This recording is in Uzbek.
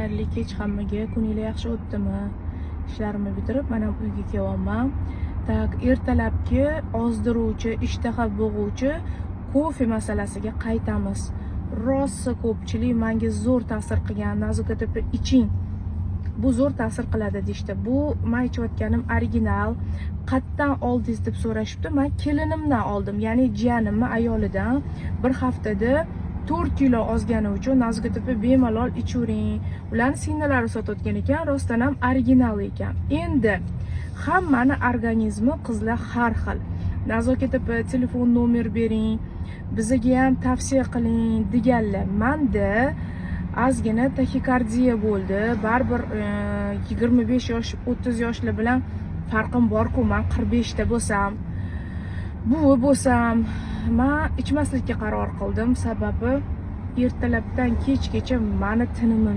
Xayrli kech hammaga. Kuninglar yaxshi o'tdimi? Ishlarimni bitirib, mana uyga kelyapman. Tak, ertalabki ozdiruvchi, ishtaha bo'g'uvchi kofe masalasiga qaytamiz. Rosa ko'pchilik menga zo'r ta'sir qilgan. Nazuka tepa iching. Bu zo'r ta'sir qiladi deydi. Bu men ichayotganim original. Qayerdan oldingiz deb so'rashibdi. Men kelinimdan oldim, ya'ni jiyanimning ayolidan. Bir haftada 4 kilo ozgani uchun Nazuka tepa bemalol ichuvering. Ularning singlari sotayotgan ekan, rostdan ham original ekan. Endi hammani organizmi qizlar har xil. Nazuka tepa telefon nomer bering, bizga ham tavsiya qiling deganlar. Menda ozgina taxikardiya bo'ldi. Baribir 25 yosh, 30 yoshlar bilan farqim bor-ku. Men 45 ta bo'lsam, buvi bo'lsam, men ichmaslikka qaror qildim. Sababi ertalabdan kechgacha meni tinimim